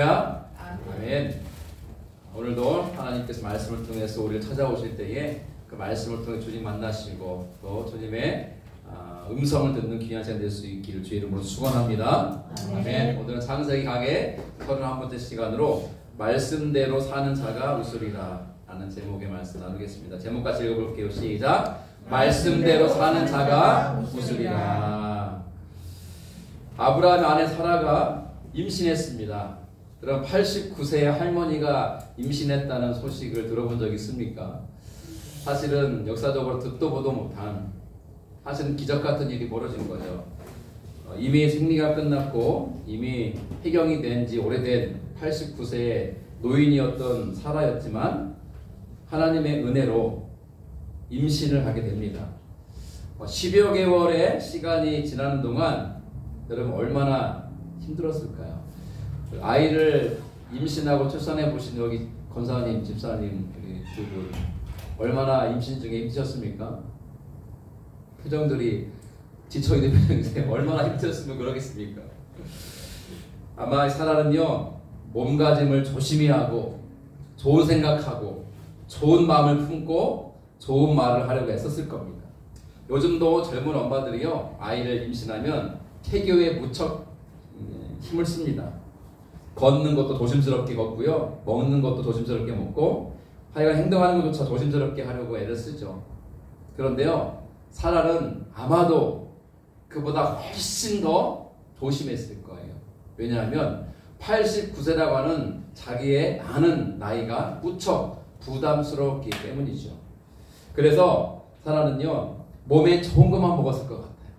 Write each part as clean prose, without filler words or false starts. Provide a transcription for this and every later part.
아멘. 오늘도 하나님께서 말씀을 통해서 우리를 찾아오실 때에 그 말씀을 통해 주님 만나시고 또 주님의 음성을 듣는 귀한 시간 될 수 있기를 주의 이름으로 축원합니다. 아멘. 오늘은 창세기 강의 31번째 시간으로 말씀대로 사는 자가 웃으리라 라는 제목의 말씀 나누겠습니다. 제목 같이 읽어볼게요. 시작. 말씀대로 사는 자가 웃으리라. 아브라함의 아내 사라가 임신했습니다. 그럼 89세의 할머니가 임신했다는 소식을 들어본 적 있습니까? 사실은 역사적으로 듣도 보도 못한 사실은 기적 같은 일이 벌어진 거죠. 이미 생리가 끝났고 이미 폐경이 된 지 오래된 89세의 노인이었던 사라였지만 하나님의 은혜로 임신을 하게 됩니다. 10여 개월의 시간이 지나는 동안 여러분 얼마나 힘들었을까요? 아이를 임신하고 출산해 보신 여기 권사님, 집사님 두 분 얼마나 임신 중에 힘드셨습니까? 표정들이 지쳐있는 표정이세요. 얼마나 힘들었으면 그러겠습니까? 아마 사라는요 몸가짐을 조심히 하고 좋은 생각하고 좋은 마음을 품고 좋은 말을 하려고 애썼을 겁니다. 요즘도 젊은 엄마들이요 아이를 임신하면 태교에 무척 힘을 씁니다. 걷는 것도 조심스럽게 걷고요. 먹는 것도 조심스럽게 먹고 하여간 행동하는 것조차 조심스럽게 하려고 애를 쓰죠. 그런데요. 사라는 아마도 그보다 훨씬 더 조심했을 거예요. 왜냐하면 89세라고 하는 자기의 아는 나이가 무척 부담스럽기 때문이죠. 그래서 사라는요. 몸에 좋은 것만 먹었을 것 같아요.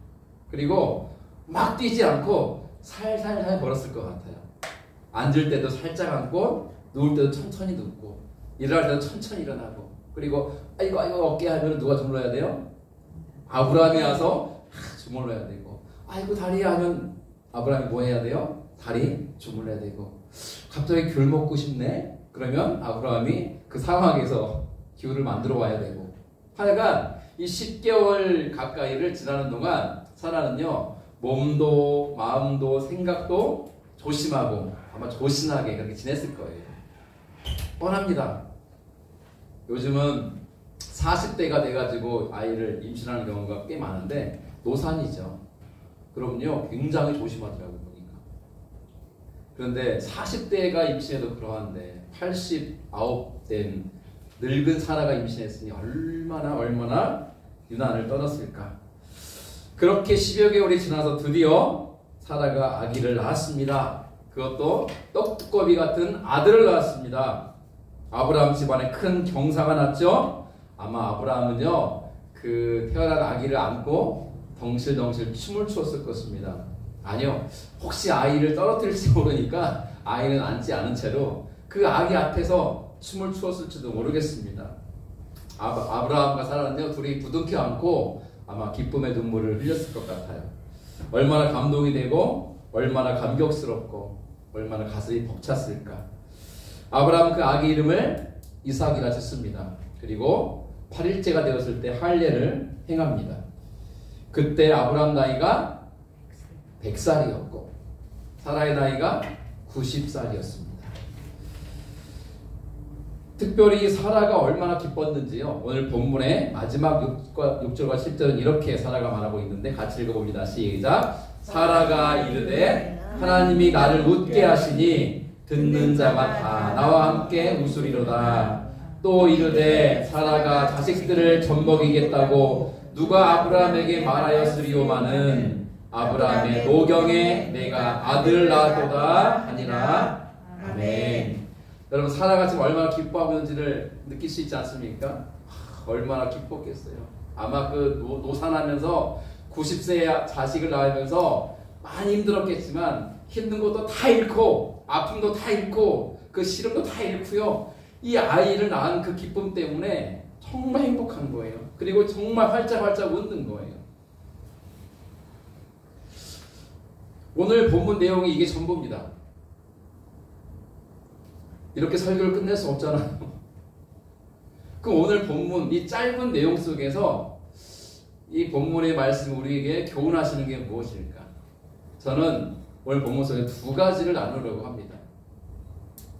그리고 막 뛰지 않고 살살살 걸었을 것 같아요. 앉을 때도 살짝 앉고 누울 때도 천천히 눕고 일어날 때도 천천히 일어나고 그리고 아이고 어깨 하면 누가 주물러야 돼요? 아브라함이 와서 주물러야 되고 아이고 다리 하면 아브라함이 뭐 해야 돼요? 다리 주물러야 되고 갑자기 귤 먹고 싶네? 그러면 아브라함이 그 상황에서 귤을 만들어 와야 되고 하여간 이 10개월 가까이를 지나는 동안 사라는요 몸도 마음도 생각도 조심하고 아마 조신하게 그렇게 지냈을 거예요. 뻔합니다. 요즘은 40대가 돼가지고 아이를 임신하는 경우가 꽤 많은데 노산이죠. 그러면요 굉장히 조심하더라고요. 보니까. 그런데 40대가 임신해도 그러한데 89된 늙은 사라가 임신했으니 얼마나 유난을 떠났을까. 그렇게 10여 개월이 지나서 드디어 사라가 아기를 낳았습니다. 그것도 떡두꺼비 같은 아들을 낳았습니다. 아브라함 집안에 큰 경사가 났죠. 아마 아브라함은요 그 태어난 아기를 안고 덩실덩실 춤을 추었을 것입니다. 아니요, 혹시 아이를 떨어뜨릴지 모르니까 아이는 안지 않은 채로 그 아기 앞에서 춤을 추었을지도 모르겠습니다. 아브라함과 사라는요 둘이 부둥켜 안고 아마 기쁨의 눈물을 흘렸을 것 같아요. 얼마나 감동이 되고 얼마나 감격스럽고 얼마나 가슴이 벅찼을까. 아브라함은 그 아기 이름을 이삭이라 짓습니다. 그리고 8일째가 되었을 때 할례를 행합니다. 그때 아브라함 나이가 100살이었고 사라의 나이가 90살이었습니다. 특별히 사라가 얼마나 기뻤는지요. 오늘 본문의 마지막 6절과 7절은 이렇게 사라가 말하고 있는데 같이 읽어봅니다. 시작. 사라가 이르되 하나님이 나를 웃게 하시니 듣는 자가 다 나와 함께 웃으리로다. 또 이르되 사라가 자식들을 젖먹이겠다고 누가 아브라함에게 말하였으리오마는 아브라함의 노경에 내가 아들을 낳았도다 하니라. 아멘. 여러분 사라가 지금 얼마나 기뻐하고 있는지를 느낄 수 있지 않습니까? 얼마나 기뻤겠어요. 아마 그 노산하면서 90세의 자식을 낳으면서 많이 힘들었겠지만 힘든 것도 다 잃고 아픔도 다 잃고 그 시름도 다 잃고요. 이 아이를 낳은 그 기쁨 때문에 정말 행복한 거예요. 그리고 정말 활짝활짝 웃는 거예요. 오늘 본문 내용이 이게 전부입니다. 이렇게 설교를 끝낼 수 없잖아요. 그럼 오늘 본문 이 짧은 내용 속에서 이 본문의 말씀이 우리에게 교훈하시는 게 무엇일까? 저는 오늘 본문 속에 두 가지를 나누려고 합니다.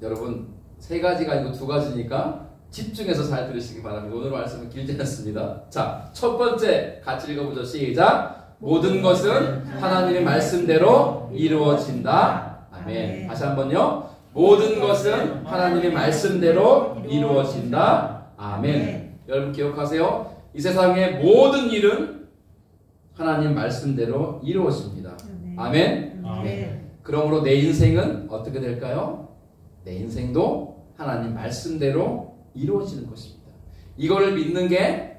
여러분 세 가지가 아니고 두 가지니까 집중해서 잘 들으시기 바랍니다. 오늘 말씀은 길지 않습니다. 자, 첫 번째 같이 읽어보죠. 시작. 모든 것은 하나님의 말씀대로 이루어진다. 아멘. 다시 한번요. 모든 것은 하나님의 말씀대로 이루어진다. 아멘. 여러분 기억하세요. 이 세상의 모든 일은 하나님 말씀대로 이루어집니다. 아멘. 그러므로 내 인생은 어떻게 될까요? 내 인생도 하나님 말씀대로 이루어지는 것입니다. 이거를 믿는 게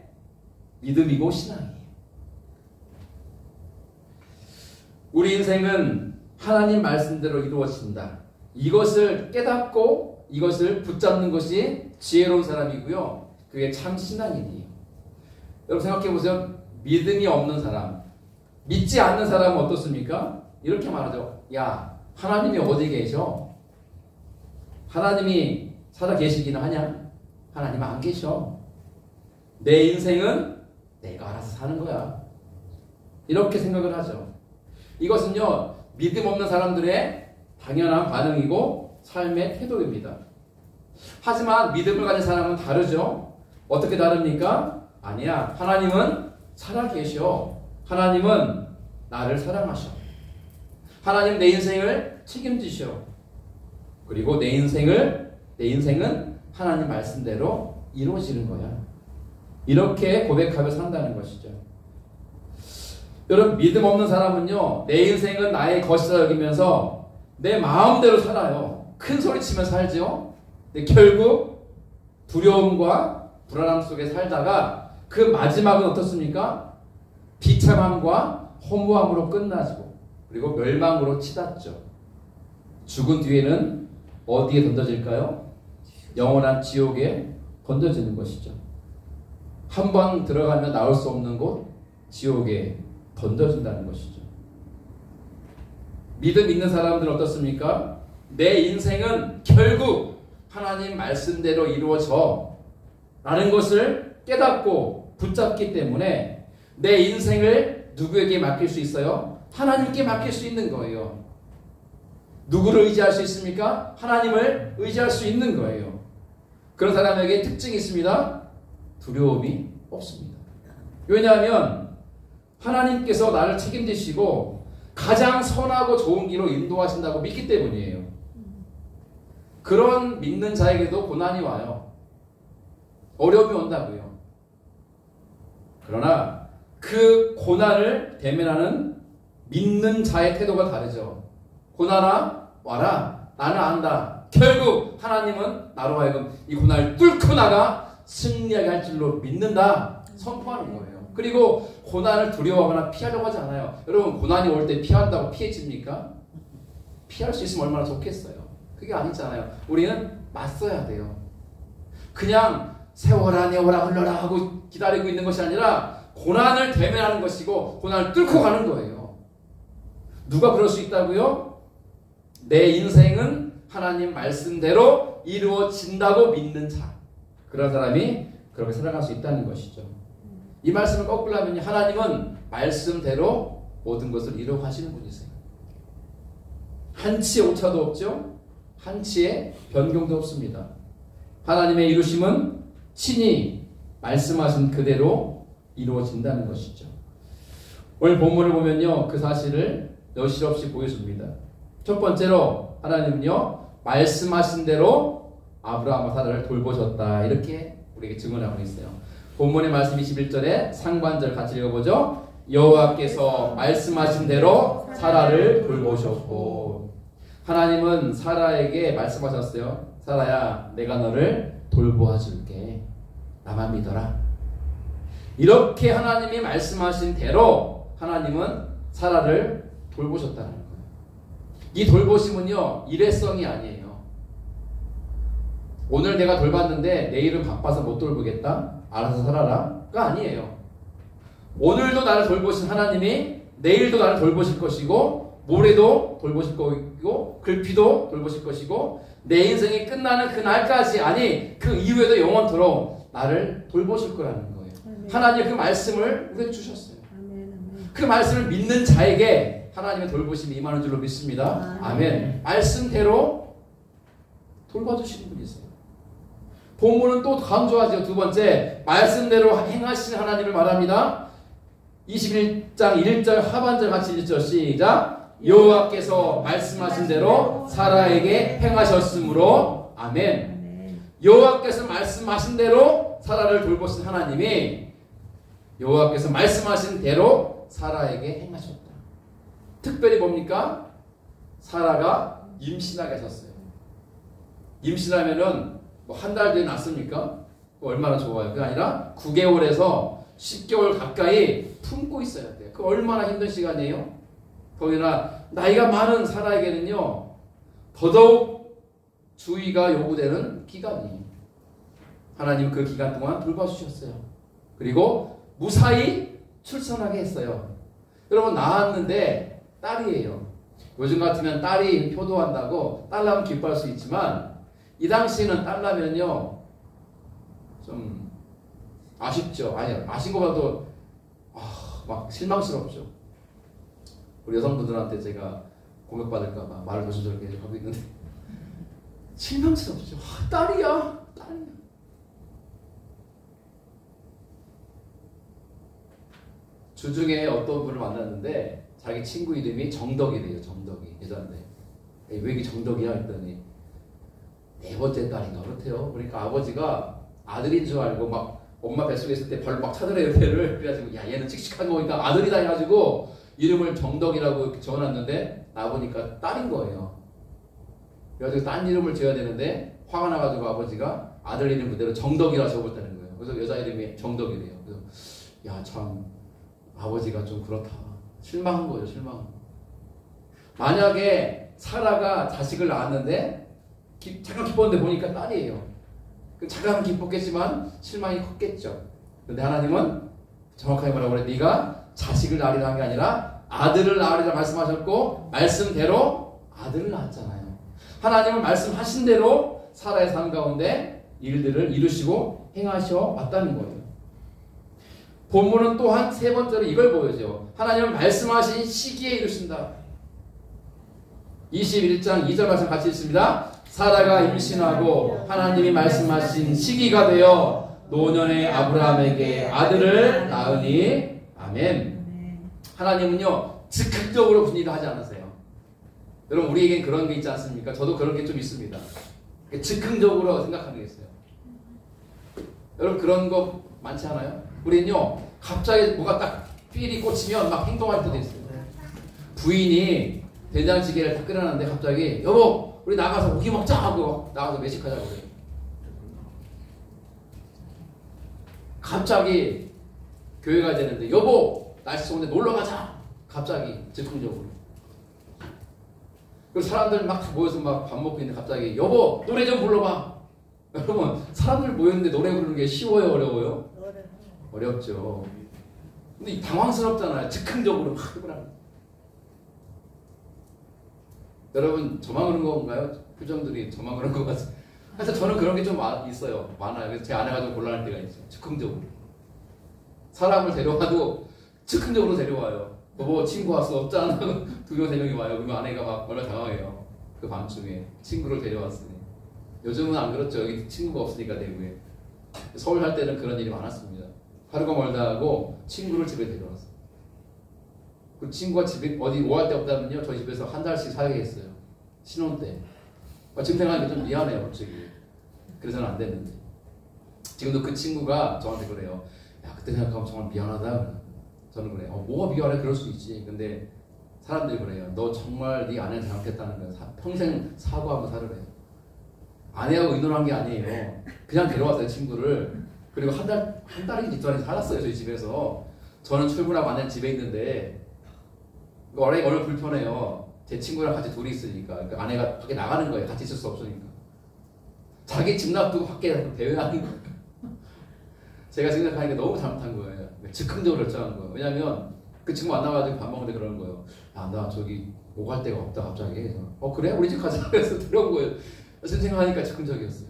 믿음이고 신앙이에요. 우리 인생은 하나님 말씀대로 이루어진다. 이것을 깨닫고 이것을 붙잡는 것이 지혜로운 사람이고요. 그게 참 신앙인이에요. 여러분 생각해 보세요. 믿음이 없는 사람, 믿지 않는 사람은 어떻습니까? 이렇게 말하죠. 야, 하나님이 어디 계셔? 하나님이 살아 계시기는 하냐? 하나님 안 계셔. 내 인생은 내가 알아서 사는 거야. 이렇게 생각을 하죠. 이것은요, 믿음 없는 사람들의 당연한 반응이고 삶의 태도입니다. 하지만 믿음을 가진 사람은 다르죠. 어떻게 다릅니까? 아니야. 하나님은 살아계셔. 하나님은 나를 사랑하셔. 하나님 내 인생을 책임지셔. 그리고 내 인생은 하나님 말씀대로 이루어지는 거야. 이렇게 고백하며 산다는 것이죠. 여러분 믿음 없는 사람은요, 내 인생은 나의 것이다 여기면서 내 마음대로 살아요. 큰 소리 치며 살죠. 근데 결국 두려움과 불안함 속에 살다가 그 마지막은 어떻습니까? 비참함과 허무함으로 끝나지고 그리고 멸망으로 치닫죠. 죽은 뒤에는 어디에 던져질까요? 영원한 지옥에 던져지는 것이죠. 한 번 들어가면 나올 수 없는 곳, 지옥에 던져진다는 것이죠. 믿음 있는 사람들은 어떻습니까? 내 인생은 결국 하나님 말씀대로 이루어져 라는 것을 깨닫고 붙잡기 때문에 내 인생을 누구에게 맡길 수 있어요? 하나님께 맡길 수 있는 거예요. 누구를 의지할 수 있습니까? 하나님을 의지할 수 있는 거예요. 그런 사람에게 특징이 있습니다. 두려움이 없습니다. 왜냐하면 하나님께서 나를 책임지시고 가장 선하고 좋은 길로 인도하신다고 믿기 때문이에요. 그런 믿는 자에게도 고난이 와요. 어려움이 온다고요. 그러나 그 고난을 대면하는 믿는 자의 태도가 다르죠. 고난아 와라. 나는 안다. 결국 하나님은 나로 하여금 이 고난을 뚫고 나가 승리하게 할 줄로 믿는다. 선포하는 거예요. 그리고 고난을 두려워하거나 피하려고 하지 않아요. 여러분 고난이 올 때 피한다고 피해집니까? 피할 수 있으면 얼마나 좋겠어요. 그게 아니잖아요. 우리는 맞서야 돼요. 그냥 세워라 내워라 흘러라 하고 기다리고 있는 것이 아니라 고난을 대면하는 것이고 고난을 뚫고 가는 거예요. 누가 그럴 수 있다고요? 내 인생은 하나님 말씀대로 이루어진다고 믿는 자. 그런 사람이 그렇게 살아갈 수 있다는 것이죠. 이 말씀을 거꾸로 하면 하나님은 말씀대로 모든 것을 이루어가시는 분이세요. 한치의 오차도 없죠. 한치의 변경도 없습니다. 하나님의 이루심은 친히 말씀하신 그대로 이루어진다는 것이죠. 오늘 본문을 보면요, 그 사실을 여실없이 보여줍니다. 첫 번째로 하나님은요, 말씀하신 대로 아브라함과 사라를 돌보셨다. 이렇게 우리에게 증언하고 있어요. 본문의 말씀 21절에 상반절 같이 읽어보죠. 여호와께서 말씀하신 대로 사라를 돌보셨고, 하나님은 사라에게 말씀하셨어요. 사라야, 내가 너를 돌보아 줄게. 나만 믿어라. 이렇게 하나님이 말씀하신 대로 하나님은 사라를 돌보셨다는 거예요. 이 돌보심은요, 일회성이 아니에요. 오늘 내가 돌봤는데 내일은 바빠서 못 돌보겠다. 알아서 살아라.가 아니에요. 오늘도 나를 돌보신 하나님이 내일도 나를 돌보실 것이고 모레도 돌보실 것이고 글피도 돌보실 것이고 내 인생이 끝나는 그 날까지, 아니 그 이후에도 영원토록 나를 돌보실 거라는 거예요. 아멘. 하나님 그 말씀을 우리에게 주셨어요. 아멘. 그 말씀을 믿는 자에게 하나님의 돌보심이 임하는 줄로 믿습니다. 아멘. 말씀대로 돌봐주시는 분이세요. 본문은 또 강조하죠. 두 번째, 말씀대로 행하신 하나님을 말합니다. 21장 1절 하반절 같이 읽죠. 시작. 여호와께서 말씀하신 대로 사라에게 행하셨으므로 아멘. 여호와께서 말씀하신 대로 사라를 돌보신 하나님이 여호와께서 말씀하신 대로 사라에게 행하셨다. 특별히 뭡니까? 사라가 임신하게 하셨어요. 임신하면은 뭐 한 달 뒤에 낳습니까? 얼마나 좋아요. 그게 아니라 9개월에서 10개월 가까이 품고 있어야 돼요. 그 얼마나 힘든 시간이에요? 더구나 나이가 많은 사라에게는요, 더더욱 주의가 요구되는 기간이에요. 하나님 그 기간 동안 돌봐주셨어요. 그리고 무사히 출산하게 했어요. 여러분, 낳았는데 딸이에요. 요즘 같으면 딸이 효도한다고 딸 낳으면 기뻐할 수 있지만 이 당시에는 딸 낳으면요 좀 아쉽죠. 아니, 아신 것보다도 막 실망스럽죠. 우리 여성분들한테 제가 공격받을까봐 말을 조심스럽게 하고 있는데 실망스럽죠. 딸이야. 주중에 어떤 분을 만났는데 자기 친구 이름이 정덕이래요. 정덕이 여자인데 왜 이게 정덕이야 했더니 4번째 딸인가 그렇대요. 그러니까 아버지가 아들인 줄 알고 막 엄마 뱃속에 있을 때 발로 막 찾으래요. 걔를. 그래가지고 야 얘는 칙칙한 거니까 아들이다 해가지고 이름을 정덕이라고 이렇게 적어놨는데 나보니까 딸인 거예요. 그래가지고 딴 이름을 지어야 되는데 화가 나가지고 아버지가 아들 이름 그대로 정덕이라 적었다는 거예요. 그래서 여자 이름이 정덕이래요. 그래서 야 참 아버지가 좀 그렇다. 실망한 거죠. 실망. 만약에 사라가 자식을 낳았는데 잠깐 기뻤는데 보니까 딸이에요. 잠깐 기뻤겠지만 실망이 컸겠죠. 그런데 하나님은 정확하게 뭐라고 그래? 네가 자식을 낳으리라 한 게 아니라 아들을 낳으리라 말씀하셨고 말씀대로 아들을 낳았잖아요. 하나님은 말씀하신 대로 사라의 삶 가운데 일들을 이루시고 행하셔 왔다는 거예요. 본문은 또한 세 번째로 이걸 보여줘. 하나님은 말씀하신 시기에 이루신다. 21장 2절 말씀 같이 읽습니다. 사라가 임신하고 하나님이 말씀하신 시기가 되어 노년의 아브라함에게 아들을 낳으니 아멘. 하나님은요 즉흥적으로 분일을 하지 않으세요. 여러분 우리에겐 그런 게 있지 않습니까? 저도 그런 게 좀 있습니다. 즉흥적으로 생각하는 게 있어요. 여러분 그런 거 많지 않아요? 우리는요 갑자기 뭐가 딱 필이 꽂히면 막 행동할 때도 있어요. 부인이 된장찌개를 다 끓여놨는데 갑자기 여보 우리 나가서 고기 먹자 하고 나가서 외식하자고 그래요. 갑자기 교회 가야 되는데 여보 날씨 좋은데 놀러 가자. 갑자기 즉흥적으로. 그리고 사람들 막 모여서 막 밥 먹고 있는데 갑자기 여보 노래 좀 불러봐. 여러분 사람들 모였는데 노래 부르는 게 쉬워요 어려워요? 어렵죠. 근데 당황스럽잖아요. 즉흥적으로 막 해보라는. 여러분 저만 그런 건가요? 표정들이 저만 그런 것 같아요. 그래서 저는 그런 게 좀 있어요. 많아요. 그래서 제 아내가 좀 곤란할 때가 있어요. 즉흥적으로. 사람을 데려와도 즉흥적으로 데려와요. 뭐 친구 왔어. 짠! 2명 3명이 와요. 그러면 아내가 막 얼마나 당황해요. 그 밤중에 친구를 데려왔으니. 요즘은 안 그렇죠. 여기 친구가 없으니까 대구에. 서울 살 때는 그런 일이 많았습니다. 하루가 멀다 하고 친구를 집에 데려왔어요. 그 친구가 집에 어디 오할 데 없다면요 저희 집에서 한 달씩 살게 했어요. 신혼 때. 지금 생각하니까 좀 미안해요 솔직히. 그래서는 안 됐는데 지금도 그 친구가 저한테 그래요. 야 그때 생각하면 정말 미안하다. 저는 그래요. 뭐가 미안해? 그럴 수 있지. 근데 사람들이 그래요. 너 정말 네 아내는 잘못했다는 거야. 평생 사과하고 살으래요. 아내하고 의논한 게 아니에요. 그냥 데려왔어요 친구를. 그리고 한 달인지 2달인지 살았어요 저희 집에서. 저는 출근하고 아내는 집에 있는데 아내가 얼마나 불편해요. 제 친구랑 같이 둘이 있으니까. 그러니까 아내가 밖에 나가는 거예요. 같이 있을 수 없으니까. 자기 집 놔두고 밖에 대회하는 거예요. 제가 생각하니까 너무 잘못한 거예요. 즉흥적으로 결정한 거예요. 왜냐면 그 친구 만나가지고 밥 먹는데 그러는 거예요. 야, 나 저기 오갈 데가 없다 갑자기. 그래서 그래? 우리 집 가자. 그래서 들어온 거예요. 그래서 생각하니까 즉흥적이었어요.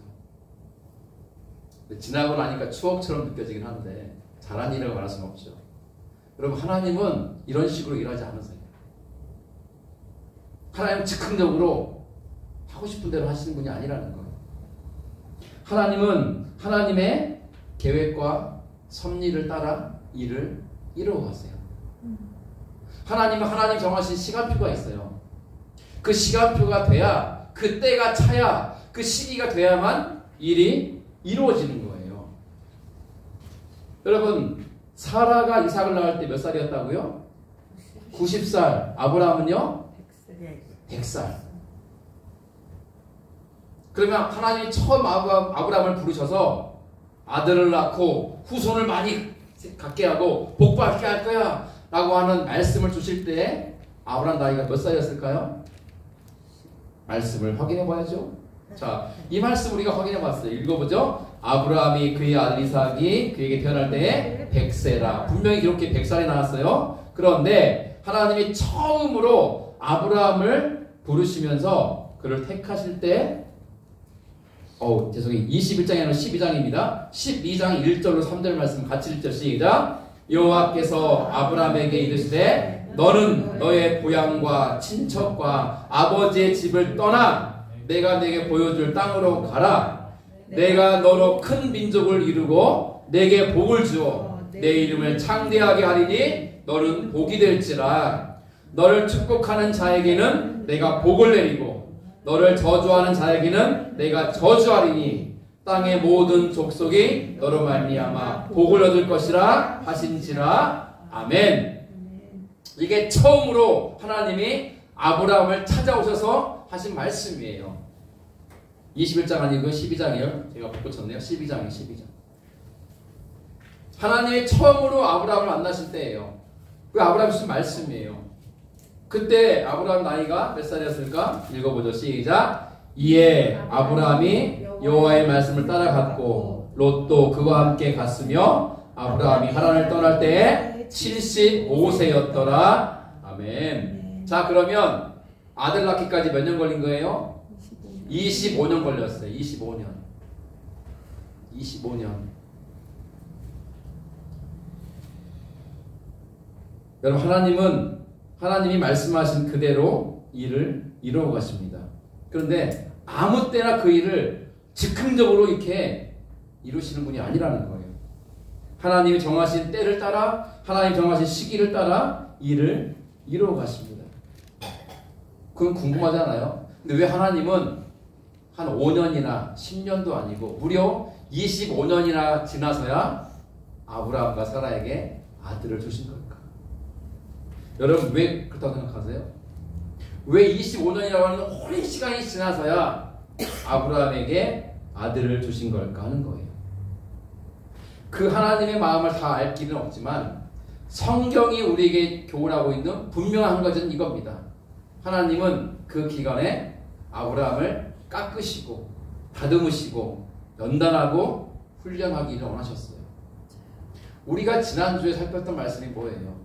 근데 지나고 나니까 추억처럼 느껴지긴 하는데 잘한 일이라고 말할 수는 없죠. 여러분 하나님은 이런 식으로 일하지 않으세요. 하나님은 즉흥적으로 하고 싶은 대로 하시는 분이 아니라는 거예요. 하나님은 하나님의 계획과 섭리를 따라 일을 이루어가세요. 하나님은 하나님 정하신 시간표가 있어요. 그 시간표가 돼야, 그 때가 차야, 그 시기가 돼야만 일이 이루어지는 거예요. 여러분, 사라가 이삭을 낳을 때 몇 살이었다고요? 90살. 아브라함은요? 100살. 그러면 하나님이 처음 아브라함을 부르셔서 아들을 낳고 후손을 많이 갖게 하고 복받게 할 거야 라고 하는 말씀을 주실 때 아브라함 나이가 몇 살이었을까요? 말씀을 확인해 봐야죠. 자, 이 말씀 우리가 확인해 봤어요. 읽어보죠. 아브라함이 그의 아들 이삭이 그에게 태어날 때에 100세라. 분명히 이렇게 100살이 나왔어요. 그런데 하나님이 처음으로 아브라함을 부르시면서 그를 택하실 때 죄송해요. 21장이 아니라 12장입니다. 12장 1절로 3절 말씀 같이 읽죠. 시작. 여호와께서 아브라함에게 이르시되 너는 너의 고향과 친척과 아버지의 집을 떠나 내가 내게 보여줄 땅으로 가라. 내가 너로 큰 민족을 이루고 내게 복을 주어 내 이름을 창대하게 하리니 너는 복이 될지라. 너를 축복하는 자에게는 내가 복을 내리고 너를 저주하는 자에게는 내가 저주하리니 땅의 모든 족속이 너로 말미암아 복을 얻을 것이라 하신지라. 아멘. 이게 처음으로 하나님이 아브라함을 찾아오셔서 하신 말씀이에요. 21장 아니고 12장이에요. 제가 바꿔쳤네요. 12장이에요. 12장. 하나님이 처음으로 아브라함을 만나실 때예요. 그 아브라함이 주신 말씀이에요. 그때 아브라함 나이가 몇 살이었을까? 읽어보죠. 시작. 이에 아브라함이 여호와의 말씀을 따라갔고 롯도 그와 함께 갔으며 아브라함이 하란을 떠날 때에 75세였더라. 아멘. 자, 그러면 아들 낳기까지 몇 년 걸린 거예요? 25년 걸렸어요. 25년. 여러분, 하나님이 말씀하신 그대로 일을 이루어 가십니다. 그런데 아무 때나 그 일을 즉흥적으로 이렇게 이루시는 분이 아니라는 거예요. 하나님이 정하신 때를 따라, 하나님 정하신 시기를 따라 일을 이루어 가십니다. 그건 궁금하지 않아요? 근데 왜 하나님은 한 5년이나 10년도 아니고 무려 25년이나 지나서야 아브라함과 사라에게 아들을 주신 걸까? 여러분, 왜 그렇다고 생각하세요? 왜 25년이라고 하는 오랜 시간이 지나서야 아브라함에게 아들을 주신 걸까 하는 거예요. 그 하나님의 마음을 다 알 길은 없지만 성경이 우리에게 교훈하고 있는 분명한 것은 이겁니다. 하나님은 그 기간에 아브라함을 깎으시고 다듬으시고 연단하고 훈련하기를 원하셨어요. 우리가 지난주에 살폈던 말씀이 뭐예요?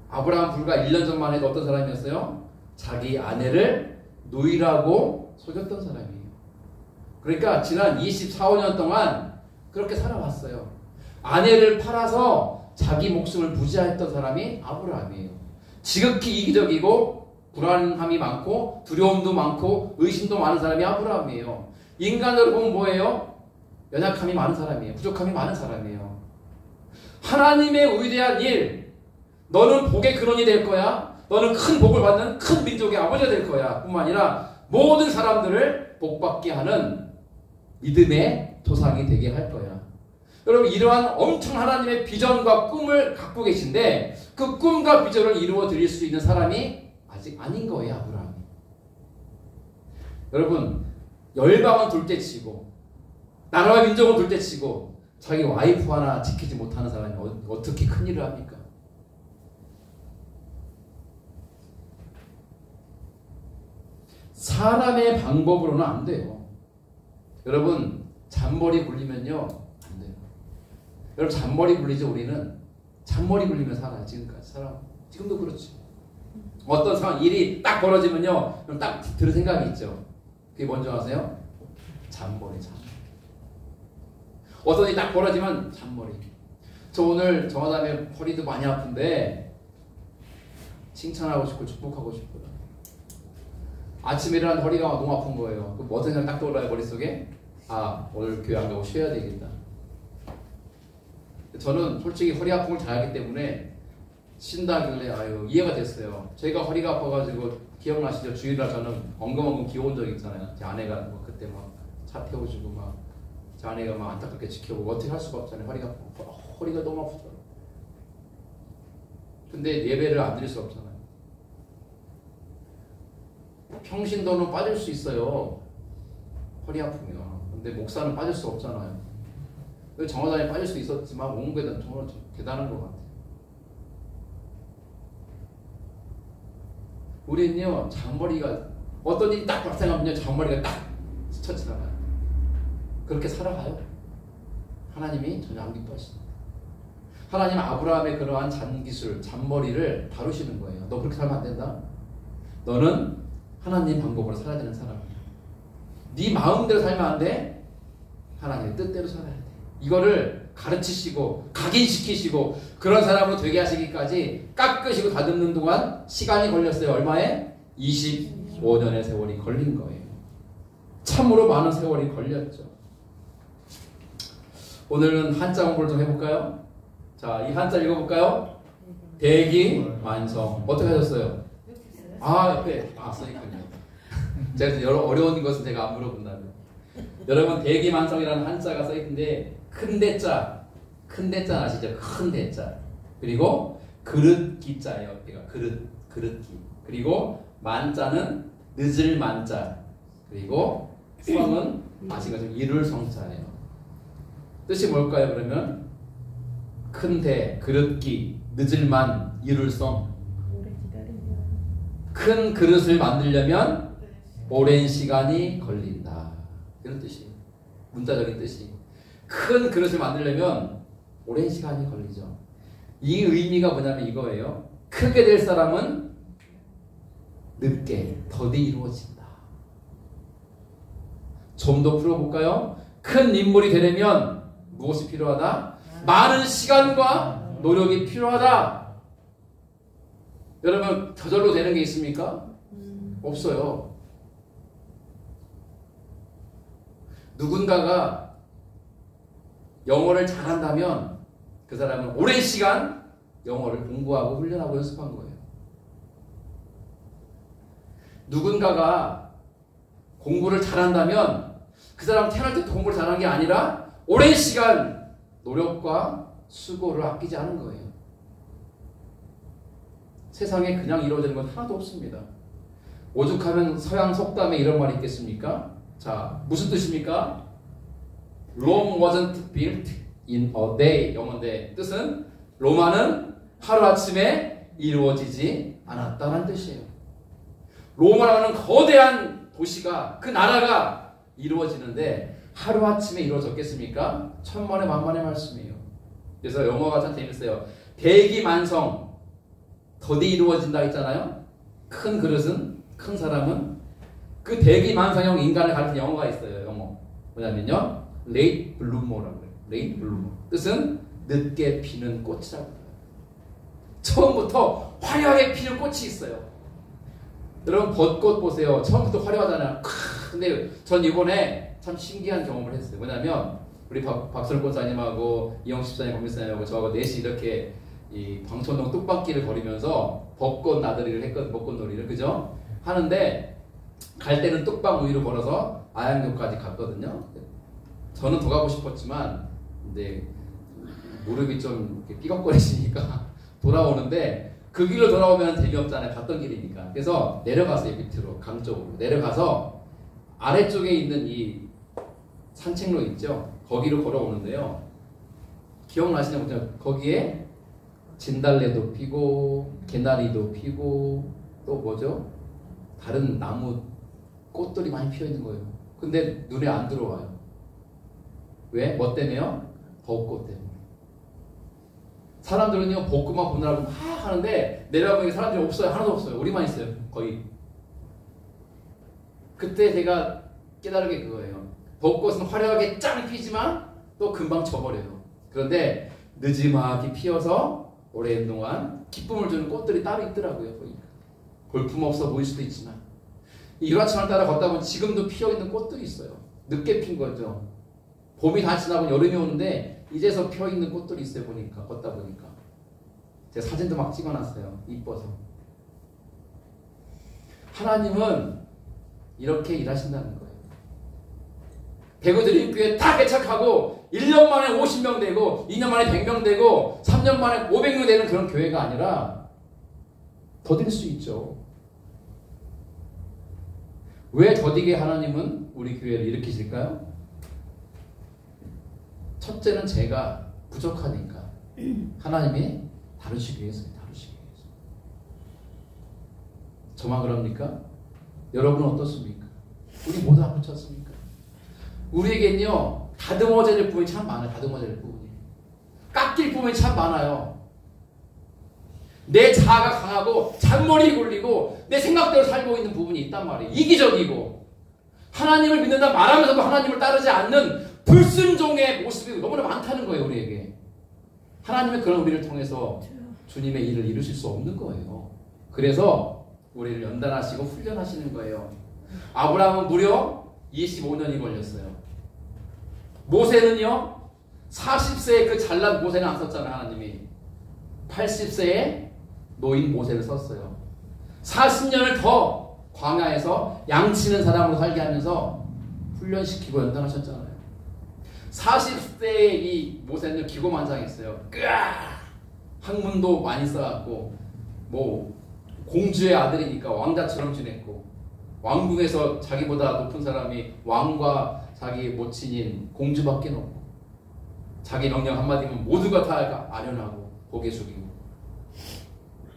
아브라함 불과 1년 전만 해도 어떤 사람이었어요? 자기 아내를 노이라고 속였던 사람이에요. 그러니까 지난 24, 5년 동안 그렇게 살아왔어요. 아내를 팔아서 자기 목숨을 부지했던 사람이 아브라함이에요. 지극히 이기적이고 불안함이 많고 두려움도 많고 의심도 많은 사람이 아브라함이에요. 인간으로 보면 뭐예요? 연약함이 많은 사람이에요. 부족함이 많은 사람이에요. 하나님의 위대한 일, 너는 복의 근원이 될 거야. 너는 큰 복을 받는 큰 민족의 아버지가 될 거야. 뿐만 아니라 모든 사람들을 복받게 하는 믿음의 토상이 되게 할 거야. 여러분, 이러한 엄청 하나님의 비전과 꿈을 갖고 계신데 그 꿈과 비전을 이루어 드릴 수 있는 사람이 아직 아닌 거예요, 아브라함이. 여러분, 열방은 둘째치고 나라와 민족은 둘째치고 자기 와이프 하나 지키지 못하는 사람이 어떻게 큰 일을 합니까? 사람의 방법으로는 안 돼요. 여러분, 잔머리 굴리면요 안 돼요. 여러분, 잔머리 굴리죠. 우리는 잔머리 굴리면 살아요. 지금까지 살아. 지금도 그렇지. 어떤 상황, 일이 딱 벌어지면요 그럼 딱 들을 생각이 있죠. 그게 뭔지 아세요? 잔머리. 어떤 일이 딱 벌어지면 잔머리. 저 오늘 정화담에 허리도 많이 아픈데 칭찬하고 싶고 축복하고 싶고요. 아침에 일어난 허리가 너무 아픈 거예요. 그럼 어떤 생각이 딱 떠올라요, 머릿속에? 아, 오늘 교회 안 가고 쉬어야 되겠다. 저는 솔직히 허리 아픔을 잘 알기 때문에 쉰다길래 아유 이해가 됐어요. 제가 허리가 아파가지고 기억나시죠? 주일날 저는 엉금엉금 기어온 적 있잖아요. 제 아내가 뭐 그때 막 차 태워주고 막 제 아내가 막 안타깝게 지켜보고 어떻게 할 수가 없잖아요. 허리가 아파. 허리가 너무 아프더라고요. 근데 예배를 안 드릴 수 없잖아요. 평신도는 빠질 수 있어요. 허리 아프면. 근데 목사는 빠질 수 없잖아요. 정화단에 빠질 수 있었지만 온 게 정말 대단한 것 같아요. 우리는요 잔머리가 어떤 일이 딱 발생하면요 잔머리가 딱 스쳐 지나가요. 그렇게 살아가요. 하나님이 전혀 안 기뻐하십니다. 하나님은 아브라함의 그러한 잔기술, 잔머리를 다루시는 거예요. 너 그렇게 살면 안 된다. 너는 하나님 방법으로 살아야 되는 사람이야. 네 마음대로 살면 안 돼. 하나님의 뜻대로 살아야 돼. 이거를 가르치시고 각인시키시고 그런 사람으로 되게 하시기까지 깎으시고 다듬는 동안 시간이 걸렸어요. 얼마에? 25년의 세월이 걸린 거예요. 참으로 많은 세월이 걸렸죠. 오늘은 한자 공부를 좀 해볼까요? 자, 이 한자 읽어볼까요? 대기만성. 어떻게 하셨어요? 아, 옆에 써있군요. 제가 여러 어려운 것은 제가 안 물어본다면. 여러분 대기만성이라는 한자가 써있는데 큰 대자, 큰 대자 아시죠? 큰 대자. 그리고 그릇 기자예요. 그러니까 그릇기. 그리고 만자는 늦을 만자. 그리고 성은 아시겠죠? 이룰 성자예요. 뜻이 뭘까요? 그러면 큰 대, 그릇기, 늦을 만, 이룰 성. 큰 그릇을 만들려면 오랜 시간이 걸린다. 이런 뜻이에요. 문자적인 뜻이. 큰 그릇을 만들려면 오랜 시간이 걸리죠. 이 의미가 뭐냐면 이거예요. 크게 될 사람은 늦게, 더디 이루어진다. 좀 더 풀어볼까요? 큰 인물이 되려면 무엇이 필요하다? 많은 시간과 노력이 필요하다. 여러분 저절로 되는 게 있습니까? 없어요. 누군가가 영어를 잘한다면 그 사람은 오랜 시간 영어를 공부하고 훈련하고 연습한 거예요. 누군가가 공부를 잘한다면 그 사람은 태어날 때부터 공부를 잘한 게 아니라 오랜 시간 노력과 수고를 아끼지 않은 거예요. 세상에 그냥 이루어지는 건 하나도 없습니다. 오죽하면 서양 속담에 이런 말이 있겠습니까? 자, 무슨 뜻입니까? Rome wasn't built in a day. 영어인데 뜻은 로마는 하루아침에 이루어지지 않았다는 뜻이에요. 로마라는 거대한 도시가, 그 나라가 이루어지는데 하루아침에 이루어졌겠습니까? 천만의 만만의 말씀이에요. 그래서 영어가 참 재밌어요. 대기만성, 더디 이루어진다 했잖아요. 큰 그릇은, 큰 사람은 그 대기만성형 인간을 가리키는 영어가 있어요. 영어 뭐냐면요, late bloomer라고 해요. late bloomer 뜻은 늦게 피는 꽃이라고 해요. 처음부터 화려하게 피는 꽃이 있어요. 여러분 벚꽃 보세요. 처음부터 화려하잖아요. 근데 전 이번에 참 신기한 경험을 했어요. 뭐냐면 우리 박설 권사님하고 이영식 집사님, 권사님하고 저하고 넷이 이렇게 이 광천동 뚝방길을 걸으면서 벚꽃 나들이를 했거든요. 벚꽃놀이를, 그죠? 하는데 갈 때는 뚝방 위로 걸어서 아양역까지 갔거든요. 저는 더 가고 싶었지만 근데 무릎이 좀 이렇게 삐걱거리시니까 돌아오는데 그 길로 돌아오면 재미없잖아요. 갔던 길이니까. 그래서 내려갔어요. 밑으로, 강 쪽으로 내려가서 아래쪽에 있는 이 산책로 있죠? 거기로 걸어오는데요. 기억나시나요? 거기에 진달래도 피고 개나리도 피고 또 뭐죠? 다른 나무 꽃들이 많이 피어 있는 거예요. 근데 눈에 안 들어와요. 왜? 뭐 때문에요? 벚꽃 때문에. 사람들은요 벚꽃만 보느라고 막 하는데 내려가보니 사람들이 없어요. 하나도 없어요. 우리만 있어요. 거의. 그때 제가 깨달은 게 그거예요. 벚꽃은 화려하게 짱 피지만 또 금방 져버려요. 그런데 느지막이 피어서 오랜 동안 기쁨을 주는 꽃들이 따로 있더라고요. 보니까. 볼품없어 보일 수도 있지만 이 유라천을 따라 걷다 보면 지금도 피어있는 꽃들이 있어요. 늦게 핀 거죠. 봄이 다 지나고 여름이 오는데 이제서 펴 있는 꽃들이 있어요. 보니까 걷다 보니까 제가 사진도 막 찍어놨어요. 이뻐서. 하나님은 이렇게 일하신다는 거예요. 대구드림교회 다 개척하고 1년 만에 50명 되고 2년 만에 100명 되고 3년 만에 500명 되는 그런 교회가 아니라 더딜 수 있죠. 왜 더디게 하나님은 우리 교회를 일으키실까요? 첫째는 제가 부족하니까 하나님이 다루시기 위해서요. 다루시기 위해서. 저만 그럽니까? 여러분은 어떻습니까? 우리 모두 안 그렇습니까? 우리에겐요 다듬어져야 될 부분이 참 많아요. 다듬어져야 될 부분이 깎일 부분이 참 많아요. 내 자아가 강하고 잔머리 굴리고 내 생각대로 살고 있는 부분이 있단 말이에요. 이기적이고 하나님을 믿는다 말하면서도 하나님을 따르지 않는 불순종의 모습이 너무나 많다는 거예요. 우리에게. 하나님은 그런 우리를 통해서 주님의 일을 이루실 수 없는 거예요. 그래서 우리를 연단하시고 훈련하시는 거예요. 아브라함은 무려 25년이 걸렸어요. 모세는요 40세에 그 잘난 모세는 안 썼잖아요. 하나님이 80세에 노인 모세를 썼어요. 40년을 더 광야에서 양치는 사람으로 살게 하면서 훈련시키고 연단하셨잖아요. 40세의 이 모세는 기고만장했어요. 학문도 많이 써갖고 뭐 공주의 아들이니까 왕자처럼 지냈고 왕궁에서 자기보다 높은 사람이 왕과 자기 모친인 공주밖에 없고 자기 명령 한마디면 모두가 다 아련하고 고개 숙이고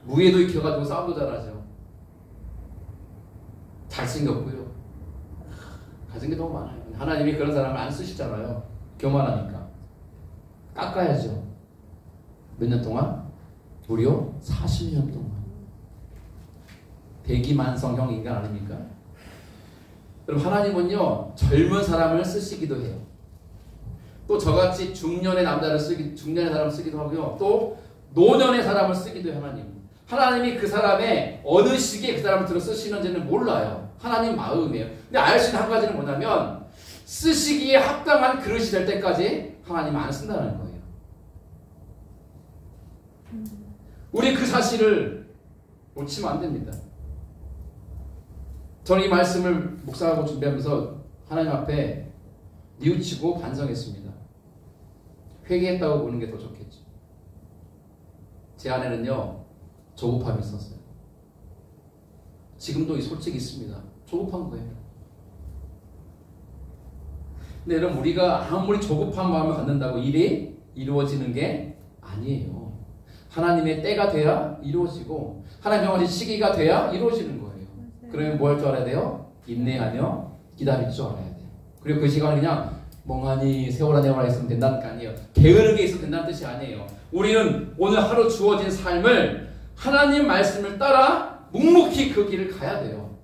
무예도 익혀가지고 싸움도 잘하죠. 잘생겼고요. 가진 게 너무 많아요. 하나님이 그런 사람을 안 쓰시잖아요. 교만하니까. 깎아야죠. 몇 년 동안? 무려 40년 동안. 대기만성형 인간 아닙니까? 그럼 하나님은요 젊은 사람을 쓰시기도 해요. 또 저같이 중년의 남자를 중년의 사람을 쓰기도 하고요. 또 노년의 사람을 쓰기도 해요. 하나님이 그 사람의 어느 시기에 그 사람을 들어 쓰시는지는 몰라요. 하나님 마음이에요. 근데 알 수 있는 한 가지는 뭐냐면 쓰시기에 합당한 그릇이 될 때까지 하나님 안 쓴다는 거예요. 우리 그 사실을 놓치면 안 됩니다. 저는 이 말씀을 묵상하고 준비하면서 하나님 앞에 뉘우치고 반성했습니다. 회개했다고 보는 게 더 좋겠죠. 제 안에는요 조급함이 있었어요. 지금도 솔직히 있습니다. 조급한 거예요. 근데 여러분 우리가 아무리 조급한 마음을 갖는다고 일이 이루어지는 게 아니에요. 하나님의 때가 돼야 이루어지고 하나님 정하신 시기가 돼야 이루어지는 거예요. 그러면 뭐 할 줄 알아야 돼요? 인내하며 기다릴 줄 알아야 돼요. 그리고 그 시간을 그냥 멍하니 세월아 내월아 있으면 된다는 게 아니에요. 게으르게 게 있으면 된다는 뜻이 아니에요. 우리는 오늘 하루 주어진 삶을 하나님 말씀을 따라 묵묵히 그 길을 가야 돼요.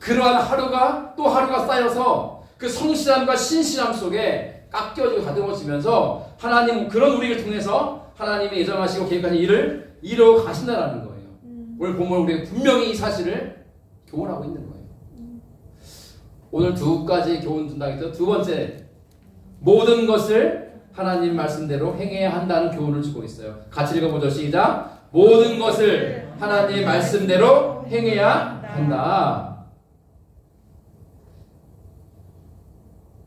그러한 하루가 또 하루가 쌓여서 그 성실함과 신실함 속에 깎여지고 다듬어지면서 하나님 그런 우리를 통해서 하나님이 예정하시고 계획하신 일을 이루어 가신다는 거예요. 오늘 보면 우리가 분명히 이 사실을 교훈하고 있는 거예요. 오늘 두 가지 교훈 둔다고 했죠. 두 번째, 모든 것을 하나님 말씀대로 행해야 한다는 교훈을 주고 있어요. 같이 읽어보죠. 시작. 모든 것을 하나님 말씀대로 행해야 한다.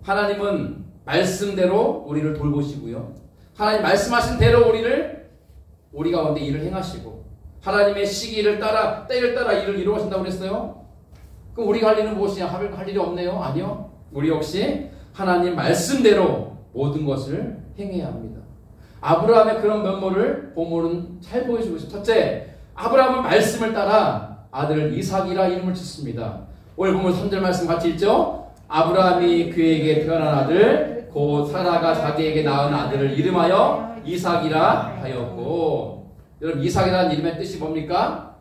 하나님은 말씀대로 우리를 돌보시고요. 하나님 말씀하신 대로 우리 가운데 일을 행하시고 하나님의 시기를 따라 때를 따라 일을 이루어진다고 그랬어요. 그럼 우리가 할 일은 무엇이냐? 할 일이 없네요. 아니요. 우리 역시 하나님 말씀대로 모든 것을 행해야 합니다. 아브라함의 그런 면모를 본문은 잘 보여주고 있어요. 첫째, 아브라함은 말씀을 따라 아들 이삭이라 이름을 짓습니다. 오늘 보면 3절 말씀 같이 읽죠. 아브라함이 그에게 태어난 아들 곧 사라가 자기에게 낳은 아들을 이름하여 이삭이라 하였고, 여러분 이삭이라는 이름의 뜻이 뭡니까?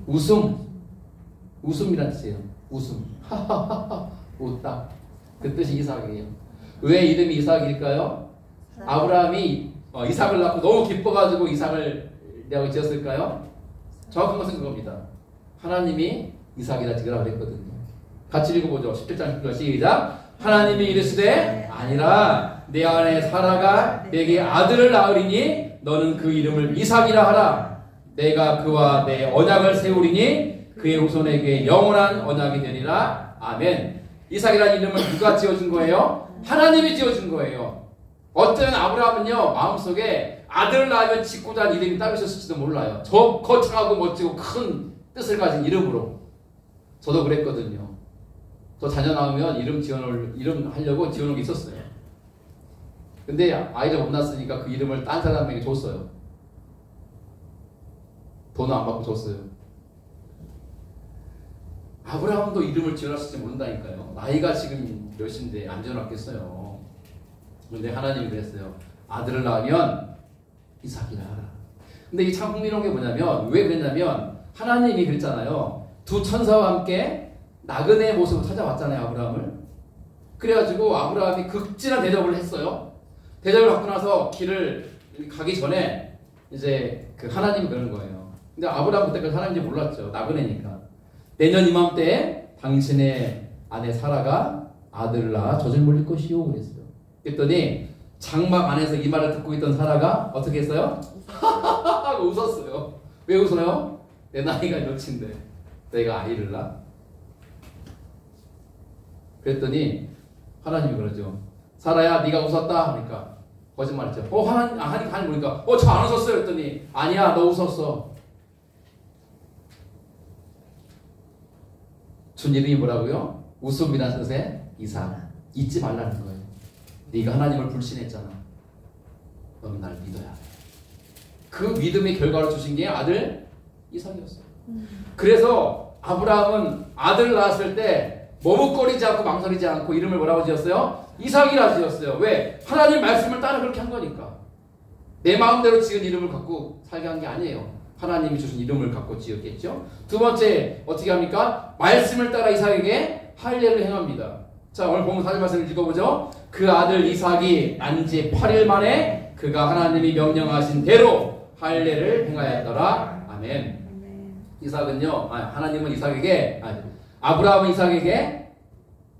웃음이라는 뜻이에요. 웃음. 웃다. 그 뜻이 이삭이에요. 왜 이름이 이삭일까요? 아브라함이 이삭을 낳고 너무 기뻐가지고 이삭을 지었을까요? 정확한 것은 그겁니다. 하나님이 이삭이라 지으라 그랬거든요. 같이 읽어보죠. 17장 10절 시작. 하나님이 이르시되 아니라 내 아내 사라가 내게 아들을 낳으리니 너는 그 이름을 이삭이라 하라. 내가 그와 내 언약을 세우리니 그의 후손에게 영원한 언약이 되리라. 아멘. 이삭이라는 이름을 누가 지어준 거예요? 하나님이 지어준 거예요. 어떤 아브라함은요, 마음속에 아들을 낳으면 짓고자 하는 이름이 따로 있었을지도 몰라요. 저 거창하고 멋지고 큰 뜻을 가진 이름으로. 저도 그랬거든요. 저 자녀 낳으면 이름 하려고 지어놓은 게 있었어요. 근데 아이를 못 낳았으니까 그 이름을 딴 사람에게 줬어요. 돈은 안 받고 줬어요. 아브라함도 이름을 지어놨을지 모른다니까요. 나이가 지금 몇인데 안 지어놨겠어요. 근데 하나님이 그랬어요. 아들을 낳으면 이삭이라 하라. 근데 이게 참 흥미로운 게 뭐냐면, 왜 그랬냐면 하나님이 그랬잖아요. 두 천사와 함께 나그네의 모습으로 찾아왔잖아요, 아브라함을. 그래가지고 아브라함이 극진한 대접을 했어요. 대접을 받고 나서 길을 가기 전에 이제 그 하나님이 그러는 거예요. 근데 아브라함 그때까지 하나님인지 몰랐죠. 나그네니까. 내년 이맘때에 당신의 아내 사라가 아들을 낳아 젖을 물릴 것이요 그랬어요. 그랬더니 장막 안에서 이 말을 듣고 있던 사라가 어떻게 했어요? 하고 웃었어요. 왜 웃어요? 내 나이가 몇인데 내가 아이를 낳아? 그랬더니 하나님이 그러죠. 사라야 네가 웃었다 하니까 거짓말했죠. 하나님 보니까 저 안 웃었어요 했더니 아니야 너 웃었어. 준 이름이 뭐라고요? 웃음이라는 뜻의 이삭. 잊지 말라는 거예요. 네가 하나님을 불신했잖아. 너는 날 믿어야 해. 그 믿음의 결과를 주신 게 아들 이삭이었어요. 그래서 아브라함은 아들을 낳았을 때 머뭇거리지 않고 망설이지 않고 이름을 뭐라고 지었어요? 이삭이라 지었어요. 왜? 하나님 말씀을 따라 그렇게 한 거니까. 내 마음대로 지은 이름을 갖고 살게 한 게 아니에요. 하나님이 주신 이름을 갖고 지었겠죠. 두 번째 어떻게 합니까? 말씀을 따라 이삭에게 할례를 행합니다. 자, 오늘 본문 4절 말씀을 읽어보죠. 그 아들 이삭이 난 지 8일 만에 그가 하나님이 명령하신 대로 할례를 행하였더라. 아멘. 이삭은요, 하나님은 이삭에게, 아브라함은 이삭에게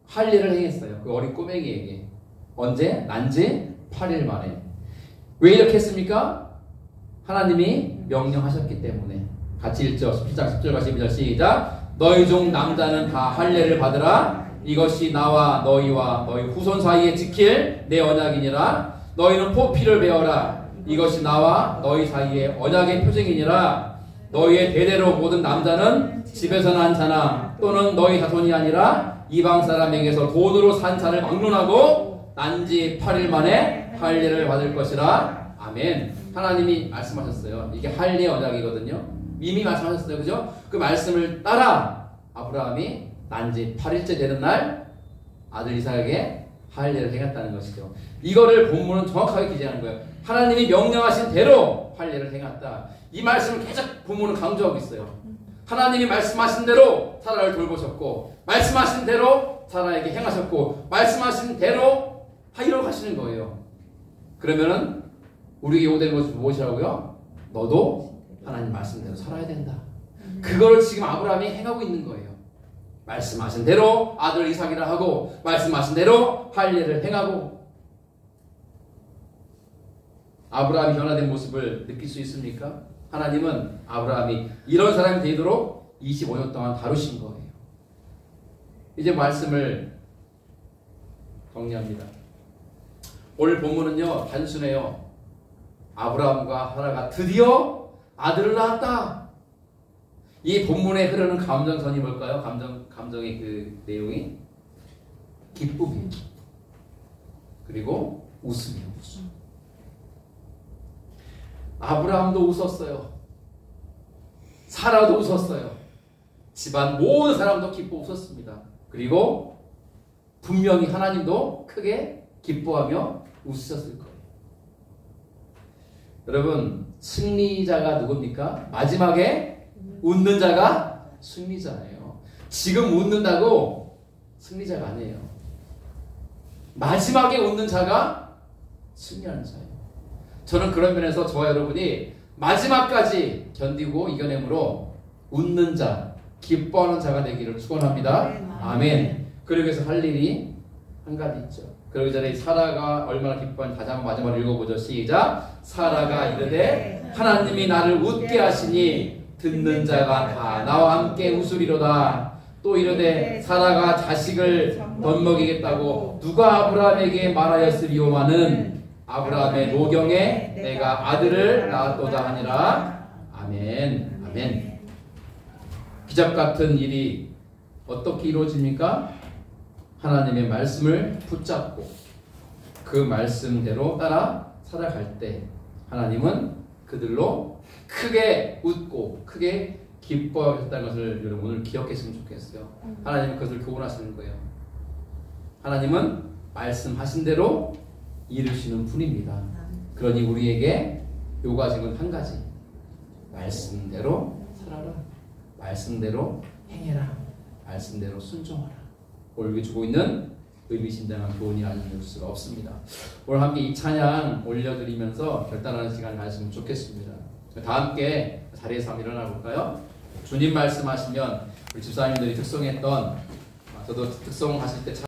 할례를 행했어요. 그 어린 꼬맹이에게. 언제? 난 지 8일 만에. 왜 이렇게 했습니까? 하나님이 명령하셨기 때문에. 같이 읽죠. 17장 10절과 12절 시작. 너희 중 남자는 다 할례를 받으라. 이것이 나와 너희와 너희 후손 사이에 지킬 내 언약이니라. 너희는 포피를 베어라. 이것이 나와 너희 사이에 언약의 표징이니라. 너희의 대대로 모든 남자는 집에서 난 자나 또는 너희 자손이 아니라 이방 사람에게서 돈으로 산 자를 막론하고 난 지 8일 만에 할례를 받을 것이라. 아멘. 하나님이 말씀하셨어요. 이게 할례 언약이거든요. 이미 말씀하셨어요. 그죠? 그 말씀을 따라 아브라함이 난 지 8일째 되는 날 아들 이삭에게 할례를 행했다는 것이죠. 이거를 본문은 정확하게 기재하는 거예요. 하나님이 명령하신 대로 할례를 행했다. 이 말씀을 계속 본문은 강조하고 있어요. 하나님이 말씀하신 대로 사라를 돌보셨고, 말씀하신 대로 사라에게 행하셨고, 말씀하신 대로 하이러 가시는 거예요. 그러면은 우리에게 요구되는 것이 무엇이라고요? 너도 하나님 말씀대로 살아야 된다. 그걸 지금 아브라함이 행하고 있는 거예요. 말씀하신 대로 아들 이삭이라 하고, 말씀하신 대로 할례를 행하고. 아브라함이 변화된 모습을 느낄 수 있습니까? 하나님은 아브라함이 이런 사람이 되도록 25년 동안 다루신 거예요. 이제 말씀을 정리합니다. 오늘 본문은요, 단순해요. 아브라함과 사라가 드디어 아들을 낳았다. 이 본문에 흐르는 감정선이 뭘까요? 감정의 그 내용이 기쁨이에요. 그리고 웃음이에요. 웃음. 아브라함도 웃었어요. 사라도 웃었어요. 집안 모든 사람도 기뻐 웃었습니다. 그리고 분명히 하나님도 크게 기뻐하며 웃으셨을 거예요. 여러분, 승리자가 누굽니까? 마지막에 웃는 자가 승리자예요. 지금 웃는다고 승리자가 아니에요. 마지막에 웃는 자가 승리하는 자예요. 저는 그런 면에서 저와 여러분이 마지막까지 견디고 이겨내므로 웃는 자, 기뻐하는 자가 되기를 축원합니다. 아멘. 그러기 위해서 할 일이 한 가지 있죠. 그러기 전에 사라가 얼마나 기뻐하는지 다시 한번 마지막으로 읽어보죠. 시작. 사라가 이르되 하나님이 나를 웃게 하시니 듣는 자가 다 나와 함께 웃으리로다. 또 이르되 사라가 자식을 덧먹이겠다고 누가 아브라함에게 말하였으리오마는 아브라함의 노경에 내가 아들을 낳았도다 하니라. 아멘. 아멘. 기적 같은 일이 어떻게 이루어집니까? 하나님의 말씀을 붙잡고 그 말씀대로 따라 살아갈 때 하나님은 그들로 크게 웃고 크게 기뻐하셨다는 것을 여러분 오늘 기억했으면 좋겠어요. 하나님은 그것을 교훈하시는 거예요. 하나님은 말씀하신 대로 이루시는 분입니다. 그러니 우리에게 요구하신 건 한 가지. 말씀대로 살아라. 말씀대로 행해라. 말씀대로 순종하라. 오늘 주고 있는 의미심장한 교훈이 아닐 수가 없습니다. 오늘 함께 이 찬양 올려드리면서 결단하는 시간을 가졌으면 좋겠습니다. 다 함께 자리에서 한번 일어나 볼까요? 주님 말씀하시면 우리 집사님들이 특송했던 저도 특송하실 때